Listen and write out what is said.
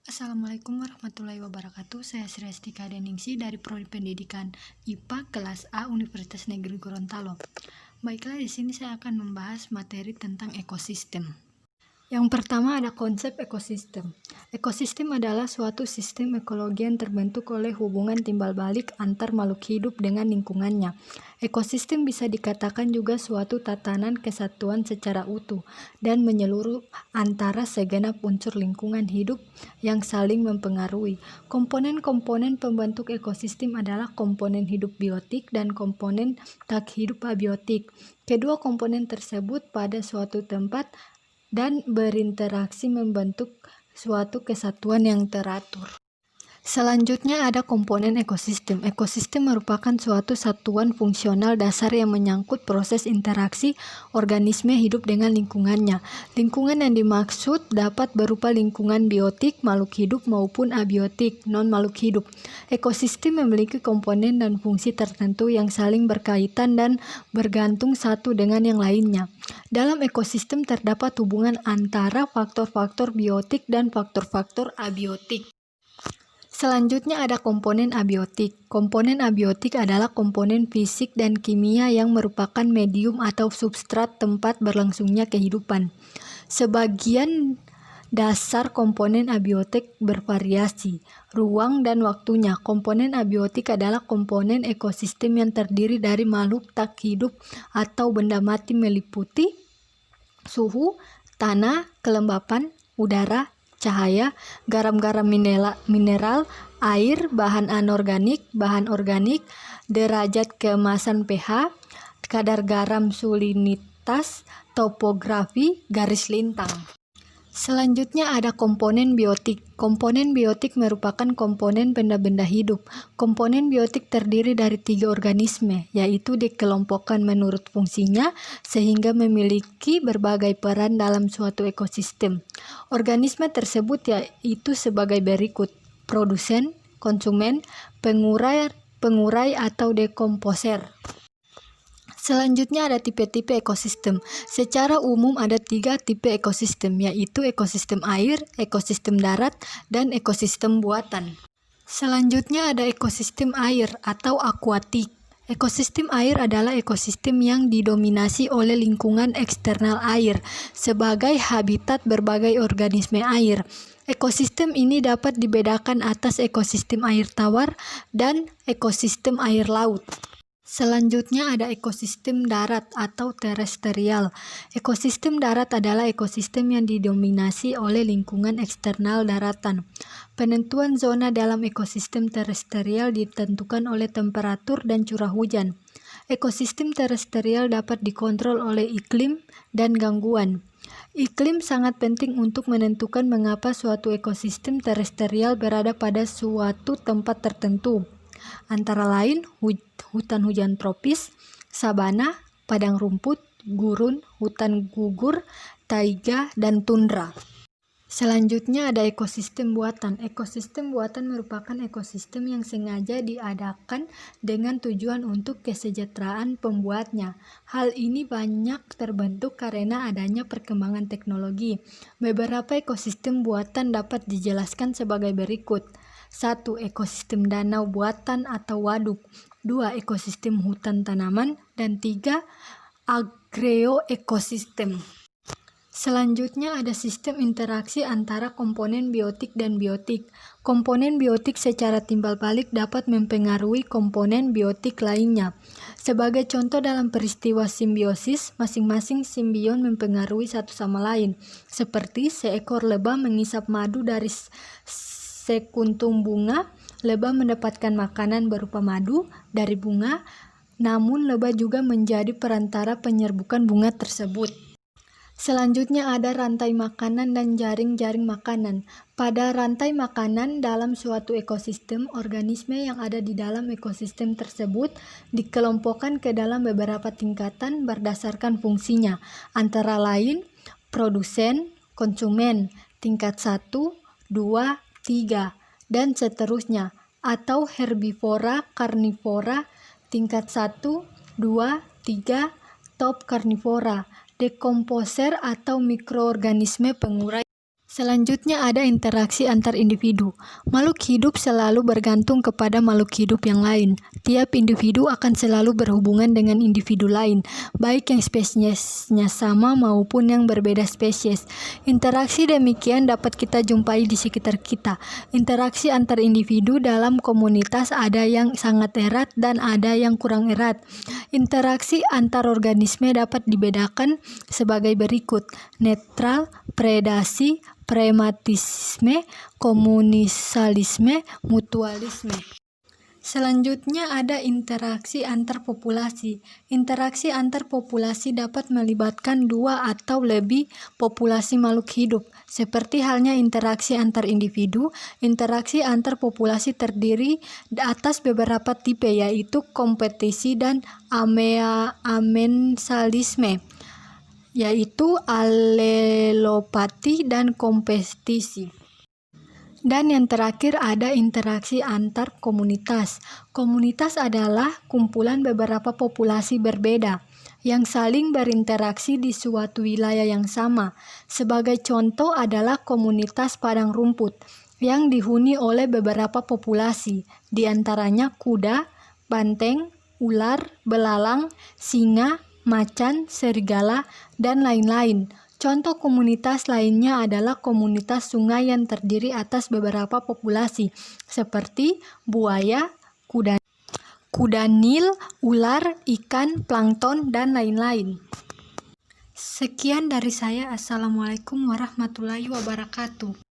Assalamualaikum warahmatullahi wabarakatuh. Saya Sri Astika Deningsi dari Prodi Pendidikan IPA kelas A Universitas Negeri Gorontalo. Baiklah, di sini saya akan membahas materi tentang ekosistem. Yang pertama ada konsep ekosistem. Ekosistem adalah suatu sistem ekologi yang terbentuk oleh hubungan timbal balik antar makhluk hidup dengan lingkungannya. Ekosistem bisa dikatakan juga suatu tatanan kesatuan secara utuh dan menyeluruh antara segenap unsur lingkungan hidup yang saling mempengaruhi. Komponen-komponen pembentuk ekosistem adalah komponen hidup biotik dan komponen tak hidup abiotik. Kedua komponen tersebut pada suatu tempat dan berinteraksi membentuk suatu kesatuan yang teratur. Selanjutnya ada komponen ekosistem. Ekosistem merupakan suatu satuan fungsional dasar yang menyangkut proses interaksi organisme hidup dengan lingkungannya. Lingkungan yang dimaksud dapat berupa lingkungan biotik, makhluk hidup maupun abiotik, non-makhluk hidup. Ekosistem memiliki komponen dan fungsi tertentu yang saling berkaitan dan bergantung satu dengan yang lainnya. Dalam ekosistem terdapat hubungan antara faktor-faktor biotik dan faktor-faktor abiotik. Selanjutnya ada komponen abiotik. Komponen abiotik adalah komponen fisik dan kimia yang merupakan medium atau substrat tempat berlangsungnya kehidupan. Sebagian dasar komponen abiotik bervariasi, ruang dan waktunya. Komponen abiotik adalah komponen ekosistem yang terdiri dari makhluk tak hidup atau benda mati meliputi suhu, tanah, kelembapan, udara, cahaya, garam-garam mineral, air, bahan anorganik, bahan organik, derajat keemasan pH, kadar garam salinitas, topografi, garis lintang. Selanjutnya ada komponen biotik. Komponen biotik merupakan komponen benda-benda hidup. Komponen biotik terdiri dari 3 organisme, yaitu dikelompokkan menurut fungsinya sehingga memiliki berbagai peran dalam suatu ekosistem. Organisme tersebut yaitu sebagai berikut: produsen, konsumen, pengurai atau dekomposer. Selanjutnya ada tipe-tipe ekosistem. Secara umum ada 3 tipe ekosistem, yaitu ekosistem air, ekosistem darat, dan ekosistem buatan. Selanjutnya ada ekosistem air atau akuatik. Ekosistem air adalah ekosistem yang didominasi oleh lingkungan eksternal air sebagai habitat berbagai organisme air. Ekosistem ini dapat dibedakan atas ekosistem air tawar dan ekosistem air laut. Selanjutnya ada ekosistem darat atau terestrial. Ekosistem darat adalah ekosistem yang didominasi oleh lingkungan eksternal daratan. Penentuan zona dalam ekosistem terestrial ditentukan oleh temperatur dan curah hujan. Ekosistem terestrial dapat dikontrol oleh iklim dan gangguan. Iklim sangat penting untuk menentukan mengapa suatu ekosistem terestrial berada pada suatu tempat tertentu. Antara lain hutan hujan tropis, sabana, padang rumput, gurun, hutan gugur, taiga, dan tundra. Selanjutnya ada ekosistem buatan. Ekosistem buatan merupakan ekosistem yang sengaja diadakan dengan tujuan untuk kesejahteraan pembuatnya. Hal ini banyak terbentuk karena adanya perkembangan teknologi. Beberapa ekosistem buatan dapat dijelaskan sebagai berikut. 1. Ekosistem danau buatan atau waduk. 2. Ekosistem hutan tanaman. Dan 3. Agroekosistem. Selanjutnya ada sistem interaksi antara komponen biotik dan biotik. Komponen biotik secara timbal balik dapat mempengaruhi komponen biotik lainnya. Sebagai contoh dalam peristiwa simbiosis, masing-masing simbion mempengaruhi satu sama lain. Seperti seekor lebah mengisap madu dari sekuntum bunga, lebah mendapatkan makanan berupa madu dari bunga, namun lebah juga menjadi perantara penyerbukan bunga tersebut. Selanjutnya ada rantai makanan dan jaring-jaring makanan. Pada rantai makanan dalam suatu ekosistem, organisme yang ada di dalam ekosistem tersebut dikelompokkan ke dalam beberapa tingkatan berdasarkan fungsinya, antara lain produsen, konsumen, tingkat 1, 2, 3, dan seterusnya, atau herbivora, karnivora, tingkat 1, 2, 3, top karnivora, dekomposer atau mikroorganisme pengurai. Selanjutnya ada interaksi antar individu. Makhluk hidup selalu bergantung kepada makhluk hidup yang lain. Tiap individu akan selalu berhubungan dengan individu lain, baik yang spesiesnya sama maupun yang berbeda spesies. Interaksi demikian dapat kita jumpai di sekitar kita. Interaksi antar individu dalam komunitas ada yang sangat erat dan ada yang kurang erat. Interaksi antar organisme dapat dibedakan sebagai berikut: netral, predasi, pragmatisme, komunisalisme, mutualisme. Selanjutnya ada interaksi antar populasi. Interaksi antar populasi dapat melibatkan dua atau lebih populasi makhluk hidup. Seperti halnya interaksi antar individu, interaksi antar populasi terdiri atas beberapa tipe, yaitu kompetisi dan amensalisme, yaitu alelopati dan kompetisi. Dan yang terakhir ada interaksi antar komunitas. Komunitas adalah kumpulan beberapa populasi berbeda yang saling berinteraksi di suatu wilayah yang sama. Sebagai contoh adalah komunitas padang rumput yang dihuni oleh beberapa populasi, di antaranya kuda, banteng, ular, belalang, singa, macan, serigala, dan lain-lain. Contoh komunitas lainnya adalah komunitas sungai yang terdiri atas beberapa populasi, seperti buaya, kuda Nil, ular, ikan, plankton, dan lain-lain. Sekian dari saya. Assalamualaikum warahmatullahi wabarakatuh.